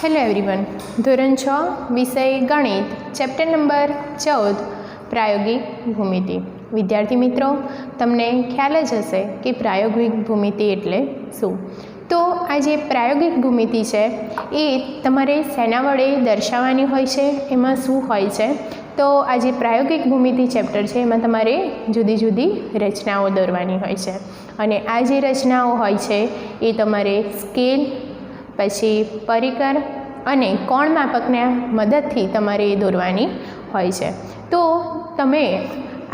Hello everyone, ધોરણ 6 વિષય ગણિત, ચેપ્ટર નંબર 14 પ્રાયોગિક ભૂમિતિ. વિદ્યાર્થી મિત્રો, તમને ખ્યાલ જ હશે કે પ્રાયોગિક ભૂમિતિ એટલે શું. તો આ જે પ્રાયોગિક ભૂમિતિ છે એ તમારે શેના વડે દર્શાવવાની હોય છે, એમાં શું હોય છે. તો આ જે પ્રાયોગિક ભૂમિતિ ચેપ્ટર છે એમાં તમારે જુદી જુદી રચનાઓ દોરવાની હોય છે, અને આ જે રચનાઓ હોય છે એ તમારે સ્કેલ, પછી પરિકર અને કોણ માપકના મદદથી તમારે એ દોરવાની હોય છે. તો તમે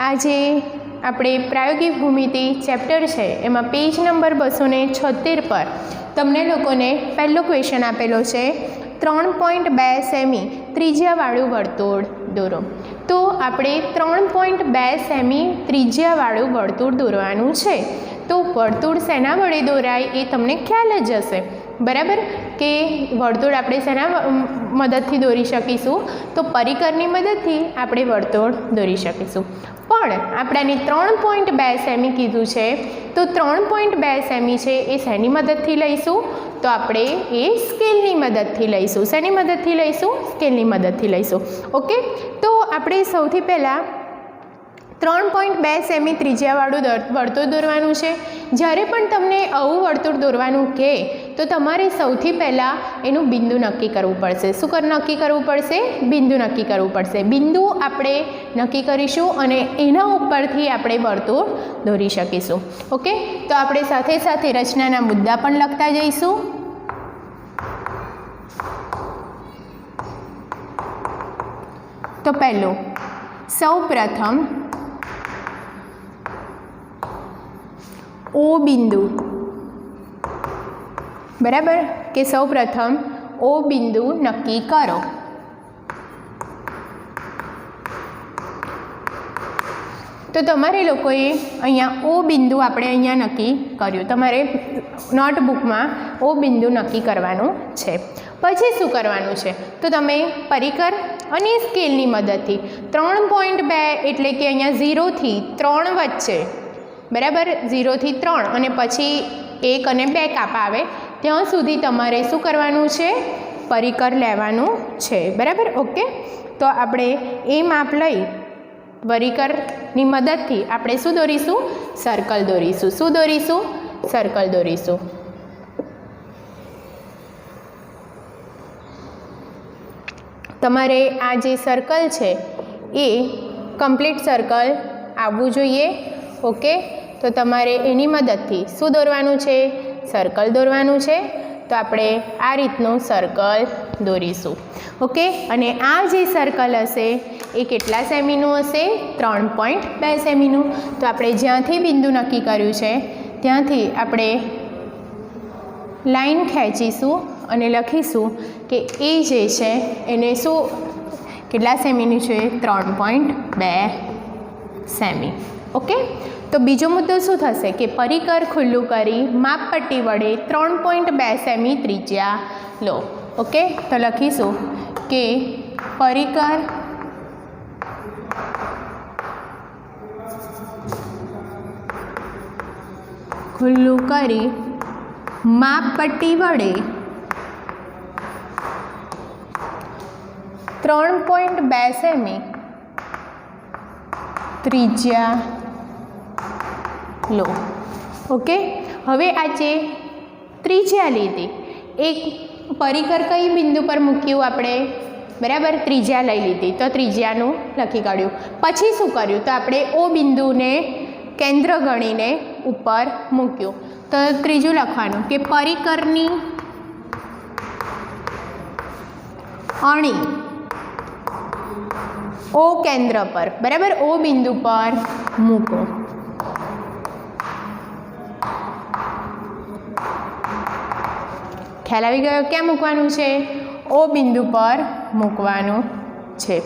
આ જે આપણે પ્રાયોગિક ભૂમિતિ ચેપ્ટર છે એમાં પેજ નંબર 276 પર તમને લોકોને પહેલો ક્વેશ્ચન આપેલો છે, 3.2 સેમી ત્રિજ્યાવાળું વર્તુળ દોરો. તો આપણે 3.2 સેમી ત્રિજ્યાવાળું વર્તુળ દોરવાનું છે. તો વર્તુળ શેના વડે દોરાય એ તમને ખ્યાલ જ હશે, બરાબર, કે વર્તુળ આપણે શેના મદદથી દોરી શકીશું, તો પરિકરની મદદથી આપણે વર્તુળ દોરી શકીશું. પણ આપણાને 3.2 સેમી કીધું છે, તો 3.2 સેમી છે એ શેની મદદથી લઈશું, તો આપણે એ સ્કેલની મદદથી લઈશું. શેની મદદથી લઈશું? સ્કેલની મદદથી લઈશું. ઓકે, તો આપણે સૌથી પહેલાં 3.2 સેમી ત્રિજ્યાવાળું વર્તુળ દોરવાનું છે. જ્યારે પણ તમને આવું વર્તુળ દોરવાનું કહે તો તમારે સૌથી પહેલાં એનું બિંદુ નક્કી કરવું પડશે. શું નક્કી કરવું પડશે? બિંદુ નક્કી કરવું પડશે. બિંદુ આપણે નક્કી કરીશું અને એના ઉપરથી આપણે વર્તુળ દોરી શકીશું. ઓકે, તો આપણે સાથે સાથે રચનાના મુદ્દા પણ લખતા જઈશું. તો પહેલું, સૌ પ્રથમ ઓ બિંદુ, બરાબર, કે સૌ પ્રથમ ઓ બિંદુ નક્કી કરો. તો તમારે લોકોએ અહીંયા ઓ બિંદુ આપણે અહીંયા નક્કી કર્યું. તમારે નોટબુકમાં ઓ બિંદુ નક્કી કરવાનું છે. પછી શું કરવાનું છે, તો તમે પરિકર અને સ્કેલની મદદથી 3.2 એટલે કે અહીંયા 0 થી 3 વચ્ચે, બરાબર, 0 થી 3 અને પછી 1 અને 2 કાપા આવે ત્યાં સુધી તમારે શું કરવાનું છે? પરિકર લેવાનું છે, બરાબર. ઓકે, તો આપણે એ માપ લઈ પરિકરની મદદથી આપણે શું દોરીશું? સર્કલ દોરીશું. શું દોરીશું? સર્કલ દોરીશું. તમારે આ જે સર્કલ છે એ કમ્પ્લીટ સર્કલ આવવું જોઈએ. ઓકે, તો તમારે એની મદદથી શું દોરવાનું છે? સર્કલ દોરવાનું છે. તો આપણે આ રીતનું સર્કલ દોરીશું. ઓકે, અને આ જે સર્કલ હશે એ કેટલા સેમીનું હશે? 3.2 સેમીનું. તો આપણે જ્યાંથી બિંદુ નક્કી કર્યું છે ત્યાંથી આપણે લાઈન ખેંચીશું અને લખીશું કે એ જે છે એને શું કેટલા સેમીનું છે? 3.2 સેમી. ઓકે, તો બીજો મુદ્દો શું થશે કે પરિકર ખુલ્લું કરી માપપટ્ટી વડે 3.2 સેમી ત્રિજ્યા લો. ઓકે, તો લખીશું કે પરિકર ખુલ્લું કરી માપપટ્ટી વડે 3.2 સેમી ત્રિજ્યા લો. ઓકે, હવે આ જે ત્રિજ્યા લીધી, એક પરિકર કઈ બિંદુ પર મૂક્યું આપણે? બરાબર, ત્રિજ્યા લઈ લીધી, તો ત્રિજ્યાનું લખી કાઢ્યું. પછી શું કર્યું? તો આપણે ઓ બિંદુને કેન્દ્ર ગણીને ઉપર મૂક્યું. તો ત્રીજું લખવાનું કે પરિકરની અણી ઓ કેન્દ્ર પર, બરાબર, ઓ બિંદુ પર મૂકો. ખ્યાલ આવી ગયો? ક્યાં મૂકવાનું છે? ઓ બિંદુ પર મૂકવાનું છે.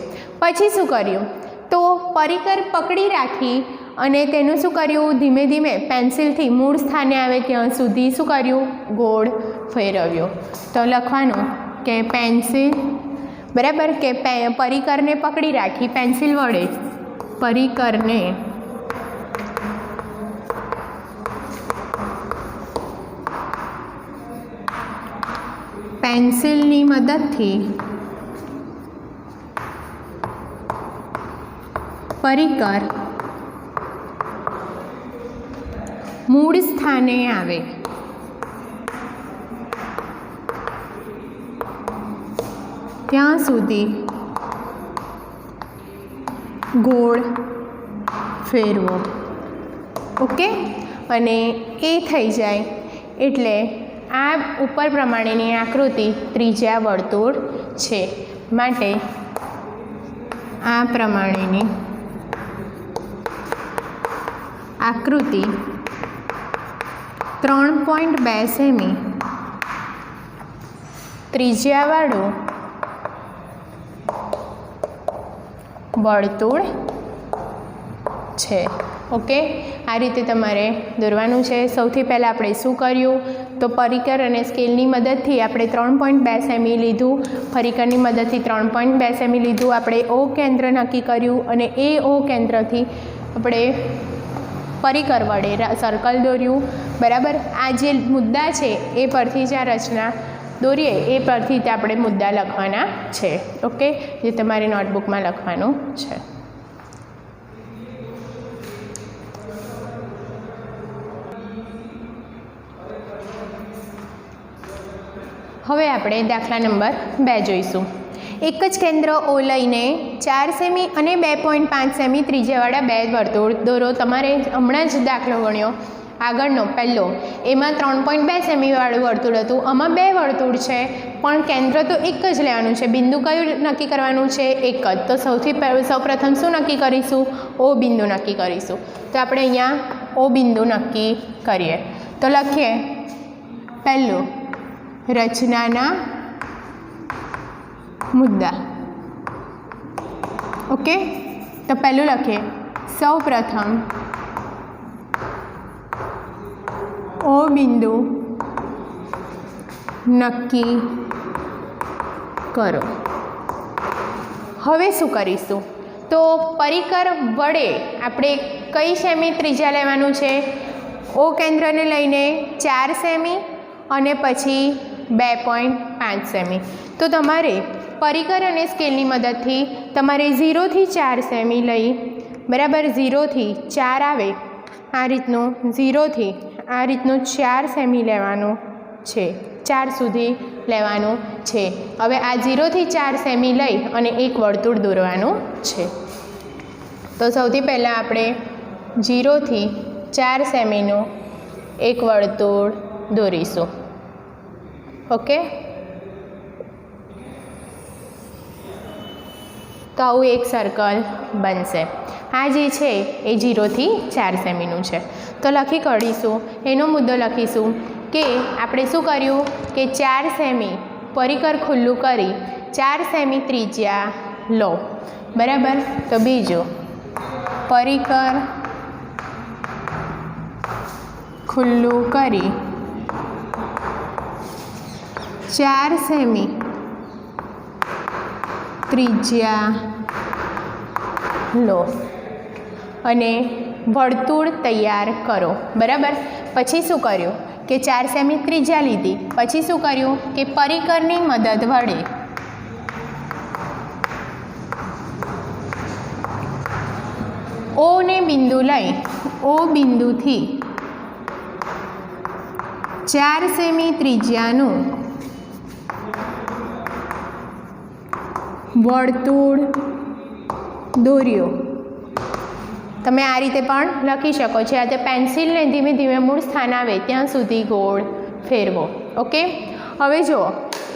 પછી શું કર્યું? તો પરિકર પકડી રાખી અને તેનું શું કર્યું? ધીમે ધીમે પેન્સિલથી મૂળ સ્થાને આવે ત્યાં સુધી શું કર્યું? ગોળ ફેરવ્યો. તો લખવાનું કે પેન્સિલ, બરાબર, કે પરિકરને પકડી રાખી પેન્સિલ વડે, પરિકરને પેન્સિલની મદદથી પરિકર મૂળ સ્થાને આવે ત્યાં સુધી ગોળ ફેરવો. ઓકે, અને એ થઈ જાય એટલે આ ઉપર પ્રમાણેની આકૃતિ ત્રિજ્યા વર્તુળ છે. માટે આ પ્રમાણેની આકૃતિ 3.2 સેમી ત્રિજ્યાવાળું વર્તુળ છે. ઓકે, આ રીતે તમારે દોરવાનું છે. સૌથી પહેલાં આપણે શું કર્યું તો પરિકર અને સ્કેલની મદદથી આપણે 3.2 સેમી લીધું. પરિકરની મદદથી 3.2 સેમી લીધું. આપણે ઓ કેન્દ્ર નક્કી કર્યું અને એ ઓ કેન્દ્રથી આપણે પરિકર વડે સર્કલ દોર્યું. બરાબર, આ જે મુદ્દા છે એ પરથી જ આ રચના દોરીએ એ પરથી જ આપણે મુદ્દા લખવાના છે. ઓકે, જે તમારે નોટબુકમાં લખવાનું છે. હવે આપણે દાખલા નંબર 2 જોઈશું. એક જ કેન્દ્ર ઓ લઈને 4 સેમી અને 2.5 સેમી ત્રિજ્યાવાળા બે વર્તુળ દોરો. તમારે હમણાં જ દાખલો ગણ્યો આગળનો પહેલો, એમાં 3.2 સેમીવાળું વર્તુળ હતું. આમાં બે વર્તુળ છે પણ કેન્દ્ર તો એક જ લેવાનું છે. બિંદુ કયું નક્કી કરવાનું છે? એક જ. તો સૌપ્રથમ શું નક્કી કરીશું? ઓ બિંદુ નક્કી કરીશું. તો આપણે અહીંયા ઓ બિંદુ નક્કી કરીએ. તો લખીએ પહેલું રચનાના મુદ્દા. ઓકે, તો પહેલું લખીએ સૌપ્રથમ ઓ બિંદુ નક્કી કરો. હવે શું કરીશું? તો પરિકર વડે આપણે કઈ સેમી ત્રિજ્યા લેવાનું છે? ઓ કેન્દ્રને લઈને 4 સેમી અને પછી 2.5 સેમી. તો તમારે પરિકર અને સ્કેલની મદદથી તમારે 0 થી 4 સેમી લઈ, બરાબર, 0 થી 4 આવે આ રીતનું, 0 થી આ રીતનું 4 સેમી લેવાનું છે. 4 સુધી લેવાનું છે. હવે આ 0 થી 4 સેમી લઈ અને એક વર્તુળ દોરવાનું છે. તો સૌથી પહેલાં આપણે 0 થી 4 સેમીનું એક વર્તુળ દોરીશું. ઓકે, તો આવું એક સર્કલ બનશે. આ જે છે એ 0 થી 4 સેમીનું છે. તો લખી કાઢીશું, એનો મુદ્દો લખીશું કે આપણે શું કર્યું કે 4 સેમી પરિકર ખુલ્લું કરી 4 સેમી ત્રિજ્યા લો. બરાબર, તો બીજું પરિકર ખુલ્લું કરી 4 સેમી ત્રિજ્યા લો અને વર્તુળ તૈયાર કરો. બરાબર, પછી શું કર્યું કે 4 સેમી ત્રિજ્યા લીધી, પછી શું કર્યું કે પરિકરની મદદ વડે ઓ ને બિંદુ લઈ ઓ બિંદુથી 4 સેમી ત્રિજ્યાનું વર્તુળ દોર્યો. તમે આ રીતે પણ લખી શકો છો. આ તે પેન્સિલને ધીમે ધીમે મૂળ સ્થાન આવે ત્યાં સુધી ગોળ ફેરવો. ઓકે, હવે જુઓ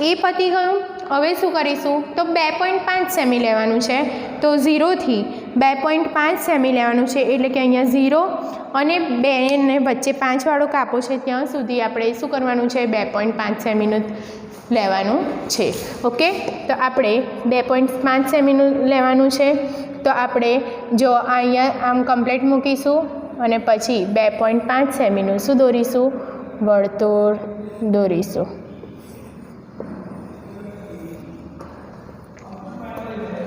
એ પતી ગયું. હવે શું કરીશું તો 2.5 સેમી લેવાનું છે. તો 0 થી 2.5 સેમી લેવાનું છે. એટલે કે અહીંયા 0 અને 2 ને વચ્ચે 5 વાળો કાપો છે ત્યાં સુધી આપણે શું કરવાનું છે? 2.5 સેમીનું લેવાનું છે. ઓકે, તો આપણે 2.5 સેમીનું લેવાનું છે. તો આપણે જો અહીંયા આમ કમ્પ્લીટ મૂકીશું અને પછી 2.5 સેમીનું શું દોરીશું? વર્તુળ દોરીશું.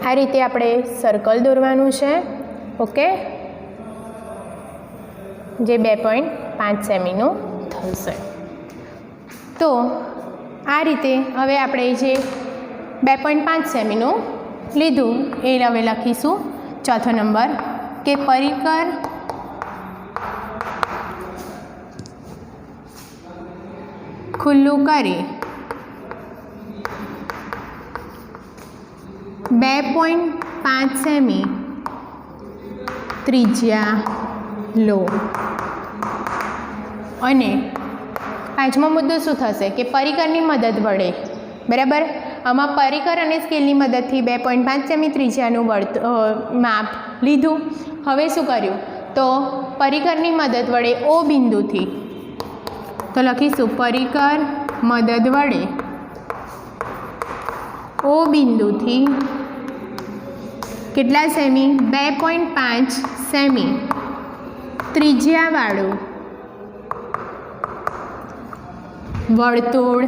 આ રીતે આપણે સર્કલ દોરવાનું છે. ઓકે, જે 2.5 સેમીનું થશે. તો આ રીતે હવે આપણે જે 2.5 સેમીનું લીધું એ હવે લખીશું ચોથો નંબર કે પરિકર ખુલ્લું કરી 2.5 સેમી ત્રિજ્યા લો. અને પાંચમો મુદ્દો શું થશે કે પરિકરની મદદ વડે, બરાબર, આમાં પરિકર અને સ્કેલની મદદથી 2.5 સેમી ત્રિજ્યાનું માપ લીધું. હવે શું કર્યું તો પરિકરની મદદ વડે ઓ બિંદુથી, તો લખીશું પરિકર મદદ વડે ઓ બિંદુથી કેટલા સેમી 2.5 સેમી ત્રિજ્યાવાળું વર્તુળ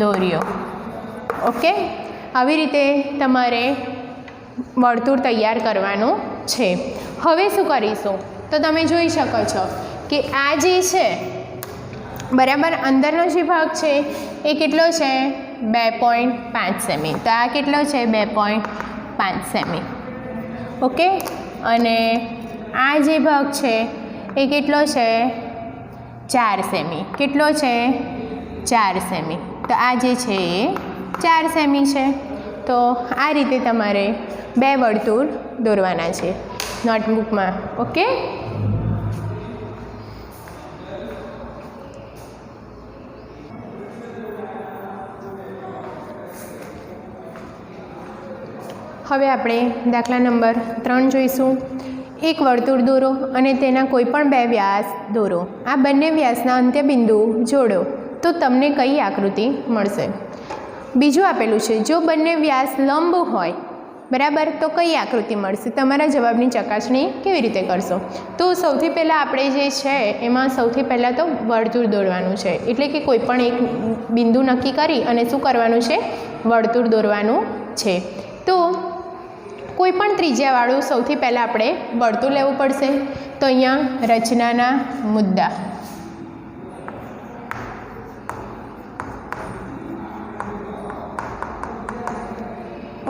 દોર્યો. ઓકે, આવી રીતે તમારે વર્તુળ તૈયાર કરવાનું છે. હવે શું કરીશું તો તમે જોઈ શકો છો કે આ જે છે, બરાબર, અંદરનો જે ભાગ છે એ કેટલો છે 2.5 સેમી. તો આ કેટલો છે 2.5 સેમી. ઓકે, અને આ જે ભાગ છે એ કેટલો છે 4 સેમી. કેટલો છે 4 સેમી. તો આ જે છે એ 4 સેમી છે. તો આ રીતે તમારે 2 વર્તુળ દોરવાના છે નોટબુકમાં. ઓકે, હવે આપણે દાખલા નંબર 3 જોઈશું. એક વર્તુળ દોરો અને તેના કોઈપણ 2 વ્યાસ દોરો. આ બંને વ્યાસના અંત્યબિંદુ જોડો તો તમને કઈ આકૃતિ મળશે. બીજું આપેલું છે જો બંને વ્યાસ લંબ હોય, બરાબર, તો કઈ આકૃતિ મળશે. તમારા જવાબની ચકાસણી કેવી રીતે કરશો? તો સૌથી પહેલાં આપણે જે છે એમાં સૌથી પહેલાં તો વર્તુળ દોરવાનું છે. એટલે કે કોઈપણ એક બિંદુ નક્કી કરી અને શું કરવાનું છે, વર્તુળ દોરવાનું છે. તો કોઈપણ ત્રિજ્યાવાળું સૌથી પહેલાં આપણે વર્તુળ લેવું પડશે. તો અહીંયા રચનાના મુદ્દા,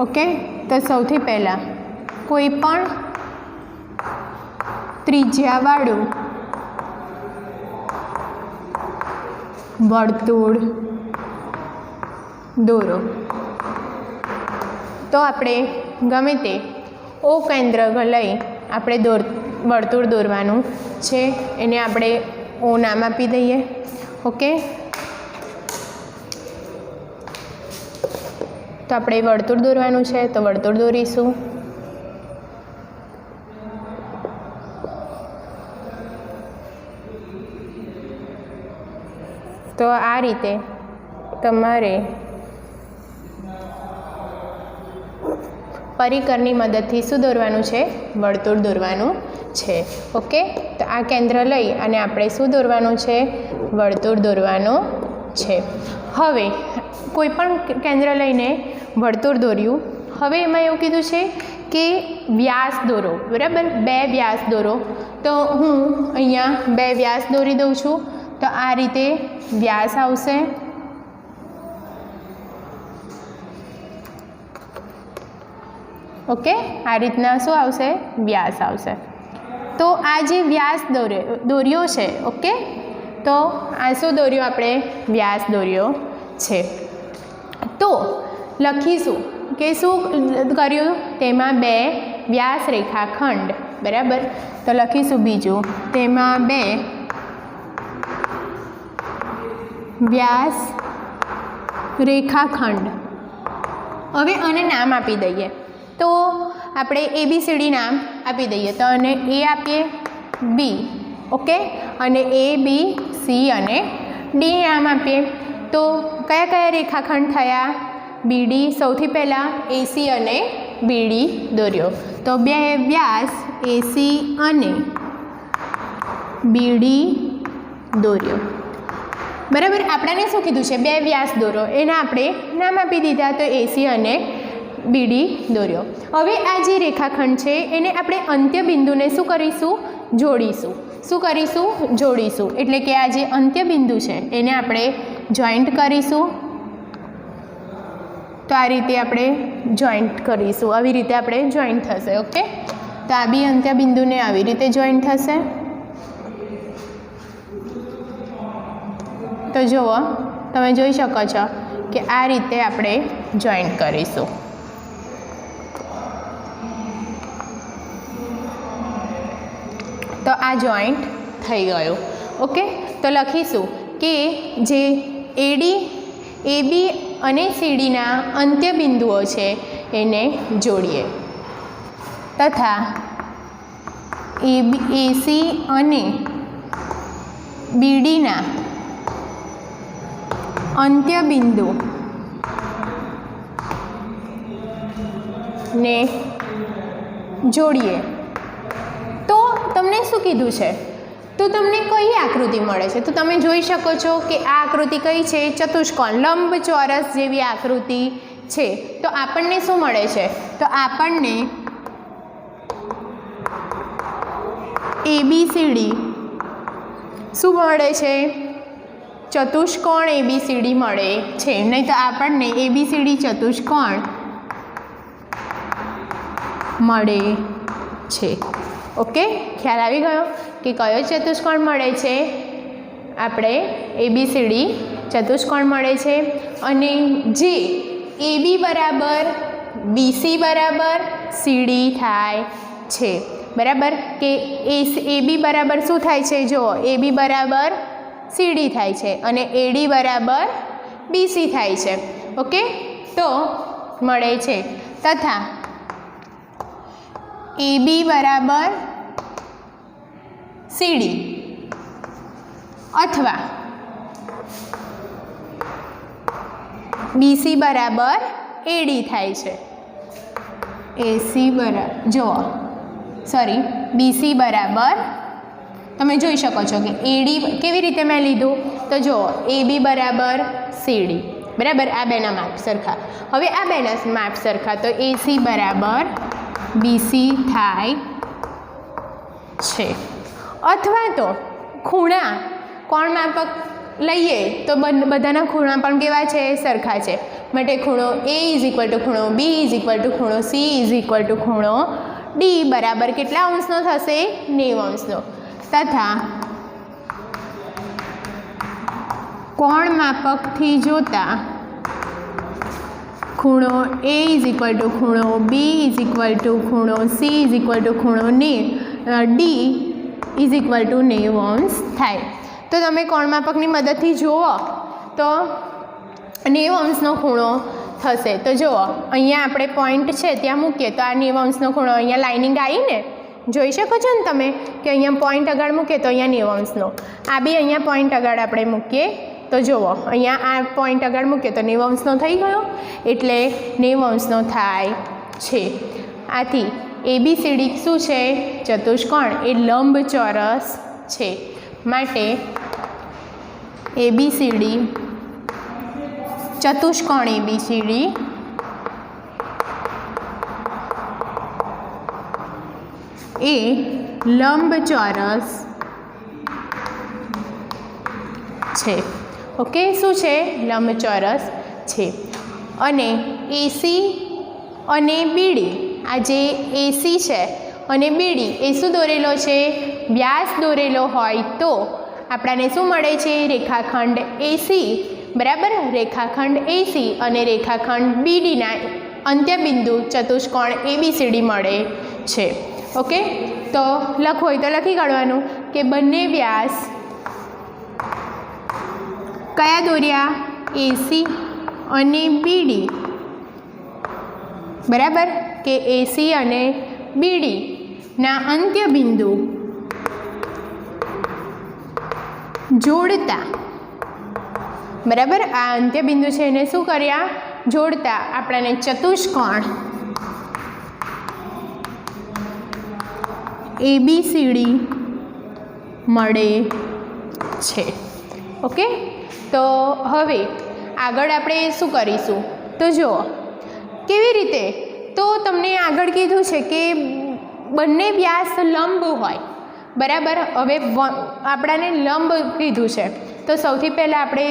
ઓકે, તો સૌથી પહેલાં કોઈપણ ત્રિજ્યાવાળું વર્તુળ દોરો. તો આપણે ગમે તે ઓ કેન્દ્ર લઈ આપણે વર્તુળ દોરવાનું છે. એને આપણે ઓ નામ આપી દઈએ. ઓકે, તો આપણે વર્તુળ દોરવાનું છે તો વર્તુળ દોરીશું. તો આ રીતે તમારે પરિકરની મદદથી શું દોરવાનું છે, વર્તુળ દોરવાનું છે. ઓકે, તો આ કેન્દ્ર લઈ અને આપણે શું દોરવાનું છે, વર્તુળ દોરવાનું છે. હવે કોઈ પણ કેન્દ્ર લઈને વર્તુળ દોર્યું. હવે એમાં એવું કીધું છે કે વ્યાસ દોરો, બરાબર, 2 વ્યાસ દોરો. તો હું અહીંયા 2 વ્યાસ દોરી દઉં છું. તો આ રીતે વ્યાસ આવશે. ઓકે, આ રીતના શું આવશે, વ્યાસ આવશે. તો આ જે વ્યાસ દોર્યો છે, ઓકે, તો આ શું દોર્યો આપણે, વ્યાસ દોર્યો છે. તો લખીશું કે શું કર્યું, તેમાં 2 વ્યાસ રેખાખંડ, બરાબર. તો લખીશું બીજું, તેમાં 2 વ્યાસ રેખાખંડ. હવે આને નામ આપી દઈએ. તો આપણે ABCD નામ આપી દઈએ. તો અને એ આપીએ, બી, ઓકે, અને ABC અને D નામ આપીએ. તો કયા કયા રેખાખંડ થયા, BD. સૌથી પહેલાં AC અને BD દોર્યો. તો 2 વ્યાસ AC અને BD દોર્યો, બરાબર. આપણને શું કીધું છે, 2 વ્યાસ દોરો, એના આપણે નામ આપી દીધા. તો AC અને BD દોર્યો. હવે આ જે રેખાખંડ છે એને આપણે અંત્યબિંદુને શું કરીશું, જોડીશું. શું કરીશું? જોડીશું. એટલે કે આ જે અંત્યબિંદુ છે એને આપણે જોઈન્ટ કરીશું. તો આ રીતે આપણે જોઈન્ટ કરીશું. આવી રીતે આપણે જોઈન્ટ થશે. ઓકે, તો આ બી અંત્યબિંદુને આવી રીતે જોઈન્ટ થશે. તો જુઓ, તમે જોઈ શકો છો કે આ રીતે આપણે જોઈન્ટ કરીશું. તો આ જોઈન્ટ થઈ ગયું. ઓકે, તો લખીશું કે જે એબી અને સીડીના અંત્યબિંદુઓ છે એને જોડીએ તથા એસી અને બીડીના અંત્યબિંદુ ને જોડીએ. તો તમને શું કીધું છે? તો તમને કઈ આકૃતિ મળે છે? તો તમે જોઈ શકો છો કે આ આકૃતિ કઈ છે? ચતુષ્કોણ, લંબચોરસ જેવી આકૃતિ છે. તો આપણને શું મળે છે? તો આપણને ABCD શું મળે છે? ચતુષ્કોણ ABCD મળે છે. નહીં તો આપણને ABCD ચતુષ્કોણ મળે છે. ઓકે, ખ્યાલ આવી ગયો કે કયો ચતુષ્કોણ મળે છે? આપણે ABCD ચતુષ્કોણ મળે છે. અને જે AB બરાબર BC બરાબર CD થાય છે. બરાબર કે AB બરાબર શું થાય છે? જો AB બરાબર CD થાય છે અને AD બરાબર BC થાય છે. ઓકે, તો મળે છે. તથા AB બરાબર CD અથવા BC બરાબર AD થાય છે. AC બરાબર BC બરાબર તમે જોઈ શકો છો કે AD કેવી રીતે મેં લીધું? તો જુઓ, AB બરાબર CD. બરાબર, આ બેના માપ સરખા. હવે આ બેના માપ સરખા, તો AC બરાબર BC થાય છે. અથવા તો ખૂણા કોણ માપક લઈએ તો બધાના ખૂણા પણ કેવા છે? સરખા છે. માટે ખૂણો A = ખૂણો B = ખૂણો C = ખૂણો D બરાબર કેટલા અંશનો થશે? 90 અંશનો. તથા કોણ માપકથી જોતા ખૂણો A = ખૂણો B = ખૂણો C = ખૂણો D = 90 અંશ થાય. તો તમે કોણ માપકની મદદથી જુઓ તો 90 અંશનો ખૂણો થશે. તો જુઓ, અહીંયા આપણે પોઈન્ટ છે ત્યાં મૂકીએ તો આ 90 અંશનો ખૂણો અહીંયા લાઇનિંગ આવી ને, જોઈ શકો છો ને તમે કે અહીંયા પોઈન્ટ આગળ મૂકીએ તો અહીંયા 90 અંશનો. આ બી અહીંયા પોઈન્ટ આગળ આપણે મૂકીએ તો જુઓ, અહીંયા આ પોઈન્ટ આગળ મૂકીએ તો 90 અંશનો થઈ ગયો. એટલે 90 અંશનો થાય છે. આથી ABCD શું છે? ચતુષ્કોણ. એ લંબચોરસ છે. માટે ABCD ચતુષ્કોણ ABCD એ લંબચોરસ છે. ઓકે, શું છે? લંબચોરસ છે. અને AC અને BD, આ જે AC છે અને BD એ શું દોરેલો છે? વ્યાસ દોરેલો હોય તો આપણાને શું મળે છે? રેખાખંડ AC. બરાબર, રેખાખંડ AC અને રેખાખંડ BDના અંત્યબિંદુ ચતુષ્કોણ ABCD મળે છે. ઓકે, તો લખવું હોય તો લખી કાઢવાનું કે બંને વ્યાસ કયા દોર્યા? AC અને BD. બરાબર, કે AC અને BD ના અંત્યબિંદુ જોડતા. બરાબર, આ અંત્યબિંદુ છે એને શું કર્યા? જોડતા આપણને ચતુષ્કોણ ABCD મળે છે. ઓકે, તો હવે આગળ આપણે શું કરીશું? તો જુઓ કેવી રીતે. તો તમને આગળ કીધું છે કે બંને વ્યાસ લંબ હોય. બરાબર. હવે આપણાને લંબ કીધું છે તો સૌથી પહેલાં આપણે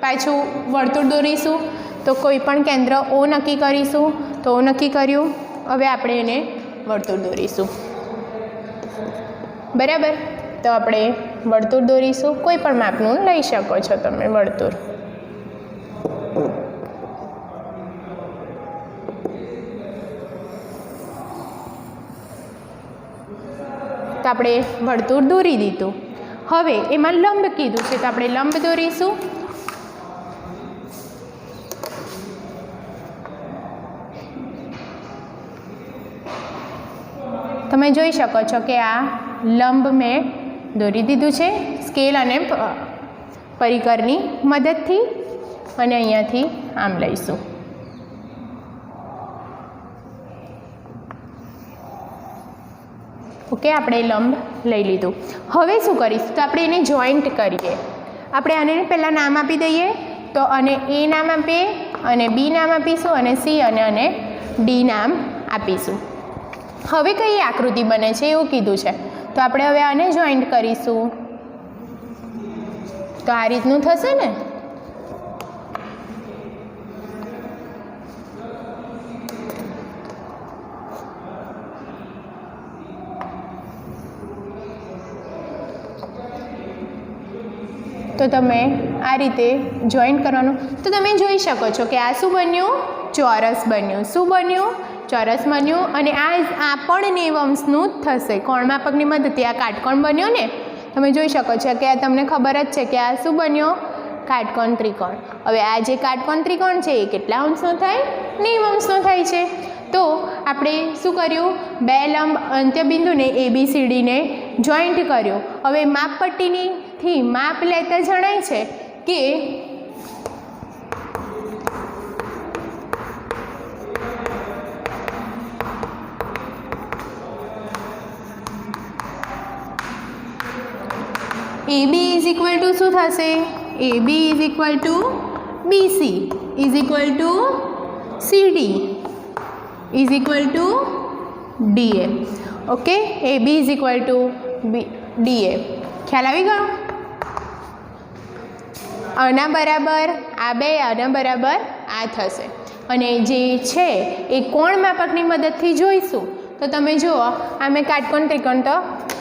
પાછું વર્તુળ દોરીશું. તો કોઈ પણ કેન્દ્ર ઓ નક્કી કરીશું. તો ઓ નક્કી કર્યું. હવે આપણે એને વર્તુળ દોરીશું. બરાબર. તો આપણે વર્તુળ દોરીશું. કોઈ પણ માપનું લઈ શકો છો તમે વર્તુળ. તો આપણે વર્તુળ દોરી દીધું. હવે એમાં લંબ કીધું છે તો આપણે લંબ દોરીશું. તમે જોઈ શકો છો કે આ લંબ મેં દોરી દીધું છે સ્કેલ અને પરિકરની મદદથી. અને અહીંયાથી આમ લઈશું. ઓકે, આપણે લંબ લઈ લીધું. હવે શું કરીશું? તો આપણે એને જોઈન્ટ કરીએ. આપણે આને પહેલાં નામ આપી દઈએ. તો અને એ નામ આપીએ, અને બી નામ આપીશું, અને સી અને ડી નામ આપીશું. હવે કઈ આકૃતિ બને છે એવું કીધું છે. તો આપણે હવે આને જોઈન્ટ કરીશું. તો આ રીતનું થશે ને. તો તમે આ રીતે જોઈન્ટ કરવાનું. તો તમે જોઈ શકો છો કે આ શું બન્યું? ચોરસ બન્યું. શું બન્યું? ચોરસ બન્યું. અને આ પણ 90 અંશનું જ થશે. કોણ માપકની મદદથી આ કાટકોણ બન્યો ને. તમે જોઈ શકો છો કે આ તમને ખબર જ છે કે આ શું બન્યો? કાટકોણ ત્રિકોણ. હવે આ જે કાટકોણ ત્રિકોણ છે એ કેટલા અંશનો થાય? 90 અંશનો થાય છે. તો આપણે શું કર્યું? બે લંબ અંત્યબિંદુને ABCDને જોઈન્ટ કર્યું. હવે માપપટ્ટીથી માપ લેતા જણાય છે કે AB ઇઝ ઇક્વલ ટુ શું થશે? AB is equal to BC is equal to CD is equal to DA. Okay, AB is equal to DA. ખ્યાલ આવી ગયો? આના બરાબર આ બે, આના બરાબર આ થશે. અને જે છે એ કોણ માપકની મદદથી જોઈશું. તો તમે જુઓ, આ મેં કાટકોણ ત્રિકોણ તો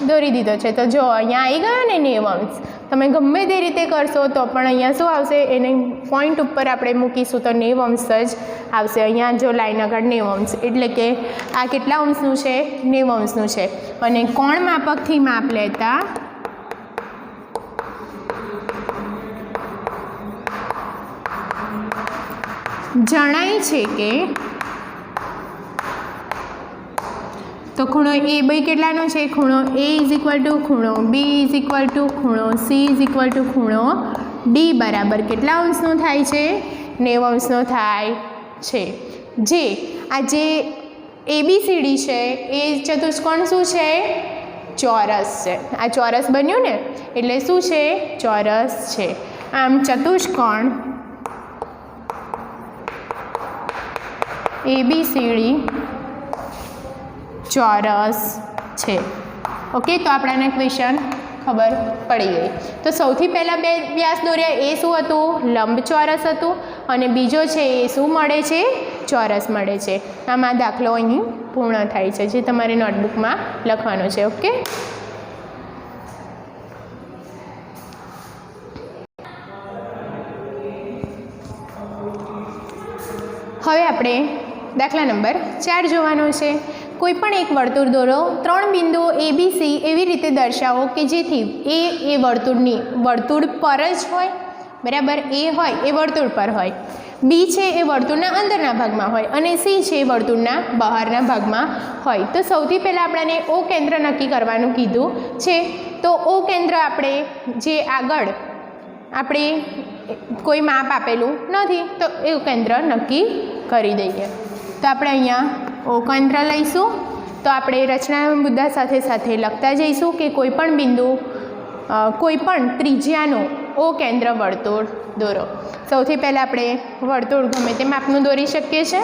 દોરી દીધો છે. તો જો અહીંયા આવી ગયો ને 90 અંશ. તમે ગમે તે રીતે કરશો તો પણ અહીંયા શું આવશે? એને પોઈન્ટ ઉપર આપણે મૂકીશું તો 90 અંશ જ આવશે. અહીંયા જો લાઈન આગળ 90 અંશ, એટલે કે આ કેટલા અંશનું છે? 90 અંશનું છે. અને કોણ માપકથી માપ લેતા જણાય છે કે તો ખૂણો એ બી કેટલાનો છે? ખૂણો A ઇઝ ઇક્વલ ટુ ખૂણો B ઇઝ ઇક્વલ ટુ ખૂણો C ઇઝ ઇક્વલ ટુ ખૂણો D બરાબર કેટલા અંશનો થાય છે? 90 અંશનો થાય છે. જે આ જે ABCD છે એ ચતુષ્કોણ શું છે? ચોરસ છે. આ ચોરસ બન્યું ને એટલે શું છે? ચોરસ છે. આમ ચતુષ્કોણ ABCD ચોરસ છે. ઓકે, તો આપણાને ક્વેશ્ચન ખબર પડી ગઈ. તો સૌથી પહેલાં બે વ્યાસ દોર્યા એ શું હતું? લંબચોરસ હતું. અને બીજો છે એ શું મળે છે? ચોરસ મળે છે. આમાં દાખલો અહીં પૂર્ણ થાય છે, જે તમારે નોટબુકમાં લખવાનો છે. ઓકે, હવે આપણે દાખલા નંબર 4 જોવાનો છે. કોઈપણ એક વર્તુળ દોરો. 3 બિંદુઓ ABC એવી રીતે દર્શાવો કે જેથી એ વર્તુળ પર જ હોય. બરાબર, A હોય એ વર્તુળ પર હોય, B છે એ વર્તુળના અંદરના ભાગમાં હોય, અને C છે એ વર્તુળના બહારના ભાગમાં હોય. તો સૌથી પહેલાં આપણને O કેન્દ્ર નક્કી કરવાનું કીધું છે. તો O કેન્દ્ર આપણે જે આગળ આપણે કોઈ માપ આપેલું નથી તો એ કેન્દ્ર નક્કી કરી દઈએ. તો આપણે અહીંયા O કેન્દ્ર લઈશું. તો આપણે રચના મુદ્દા સાથે સાથે લખતા જઈશું કે કોઈપણ બિંદુ કોઈપણ ત્રિજ્યાનું O કેન્દ્ર વર્તુળ દોરો. સૌથી પહેલાં આપણે વર્તુળ ગમે તે માપનું દોરી શકીએ છીએ.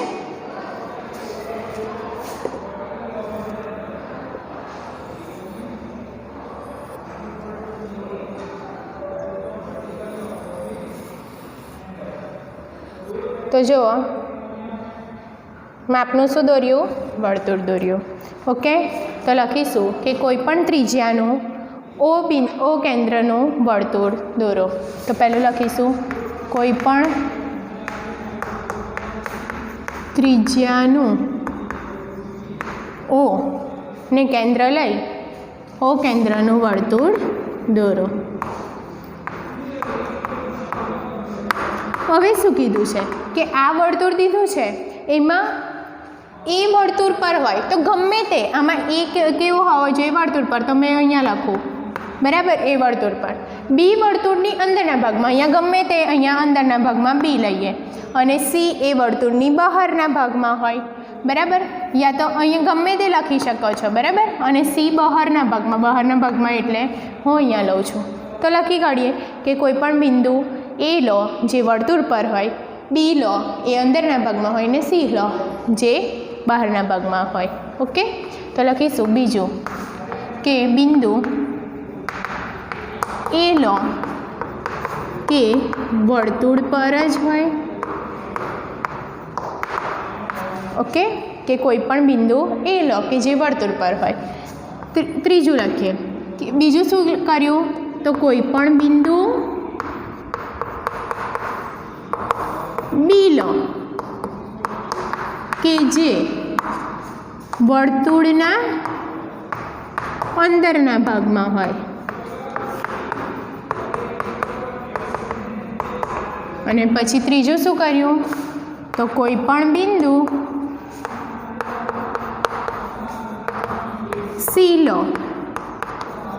તો જુઓ માપનું શું દોર્યું? વર્તુળ દોર્યું. ઓકે, તો લખીશું કે કોઈ પણ ત્રિજ્યાનું ઓ કેન્દ્રનું વર્તુળ દોરો. તો પહેલું લખીશું કોઈ પણ ત્રિજ્યાનું ઓ ને કેન્દ્ર લઈ ઓ કેન્દ્રનું વર્તુળ દોરો. હવે શું કીધું છે કે આ વર્તુળ દીધું છે એમાં એ વર્તુળ પર હોય તો ગમે તે આમાં એ કેવું હોવો જોઈએ વર્તુળ પર, તો મેં અહીંયા લખું બરાબર એ વર્તુળ પર. બી વર્તુળની અંદરના ભાગમાં અહીંયા ગમે તે અહીંયા અંદરના ભાગમાં બી લઈએ અને સી એ વર્તુળની બહારના ભાગમાં હોય બરાબર, યા તો અહીંયા ગમે તે લખી શકો છો બરાબર. અને સી બહારના ભાગમાં એટલે હું અહીંયા લઉં છું. તો લખી કાઢીએ કે કોઈ પણ બિંદુ એ લો જે વર્તુળ પર હોય, બી લો એ અંદરના ભાગમાં હોય ને સી લો જે બહારના ભાગમાં હોય. ઓકે, તો લખીશું બીજું કે બિંદુ એ લો કે વર્તુળ પર જ હોય. ઓકે, કે કોઈ પણ બિંદુ એ લો કે જે વર્તુળ પર હોય. ત્રીજું લખીએ કે બીજું શું કર્યું? તો કોઈ પણ બિંદુ બી લો કે જે વર્તુળના અંદરના ભાગમાં હોય. અને પછી ત્રીજું શું કર્યું? તો કોઈ પણ બિંદુ સી લો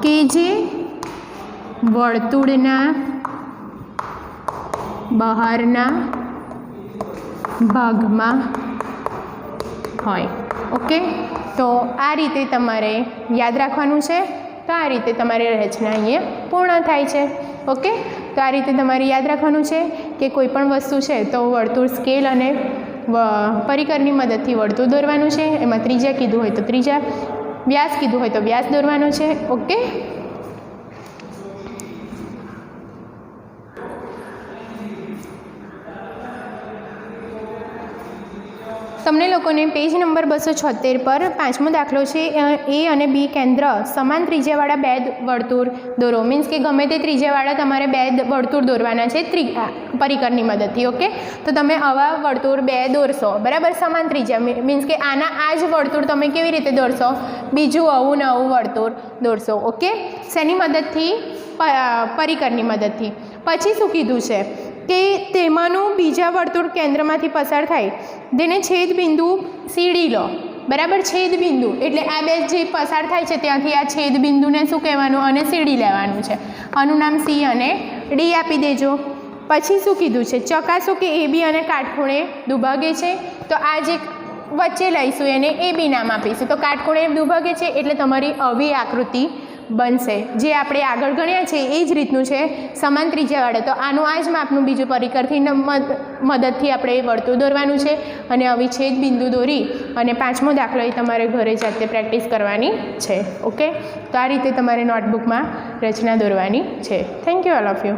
કે જે વર્તુળના બહારના ભાગમાં હોય. ઓકે, તો આ રીતે તમારે યાદ રાખવાનું છે. તો આ રીતે તમારી રચના અહીંયા પૂર્ણ થાય છે. ઓકે, તો આ રીતે તમારે યાદ રાખવાનું છે કે કોઈ પણ વસ્તુ છે તો વર્તુળ સ્કેલ અને પરિકરની મદદથી વર્તુળ દોરવાનું છે. એમાં ત્રિજ્યા કીધું હોય તો ત્રિજ્યા, વ્યાસ કીધું હોય તો વ્યાસ દોરવાનો છે. ઓકે, તમને લોકોને પેજ નંબર 276 પર 5મો દાખલો છે. એ અને બી કેન્દ્ર સમાન ત્રિજ્યાવાળા બે વર્તુળ દોરો. મીન્સ કે ગમે તે ત્રિજ્યાવાળા તમારે બે વર્તુળ દોરવાના છે પરિકરની મદદથી. ઓકે, તો તમે આવા વર્તુળ બે દોરશો બરાબર, સમાન ત્રિજ્યા. મીન્સ કે આના આ જ વર્તુળ તમે કેવી રીતે દોરશો? બીજું આવું ને આવું વર્તુળ દોરશો. ઓકે, શેની મદદથી? પરિકરની મદદથી. પછી શું કીધું છે કે તેમાંનું બીજા વર્તુળ કેન્દ્રમાંથી પસાર થાય તેને છેદ બિંદુ સીડી લો બરાબર. છેદ બિંદુ એટલે આ બે જે પસાર થાય છે ત્યાંથી આ છેદ બિંદુને શું કહેવાનું? અને સીડી લેવાનું છે. આનું નામ સી અને ડી આપી દેજો. પછી શું કીધું છે? ચકાસો કે એ બી અને કાટખૂણે દુભાગે છે. તો આ જે વચ્ચે લઈશું એને એ બી નામ આપીશું. તો કાટખૂણે દુભાગે છે એટલે તમારી આવી આકૃતિ બનશે જે આપણે આગળ ગણ્યા છે એ જ રીતનું છે, સમાન ત્રિજ્યાવાળા. તો આનું આ જ માપનું બીજું પરિકરથી મદદથી આપણે વર્તુળ દોરવાનું છે અને આવી છેદ બિંદુ દોરી અને 5મો દાખલો એ તમારે ઘરે જાતે પ્રેક્ટિસ કરવાની છે. ઓકે, તો આ રીતે તમારે નોટબુકમાં રચના દોરવાની છે. Thank you all of you.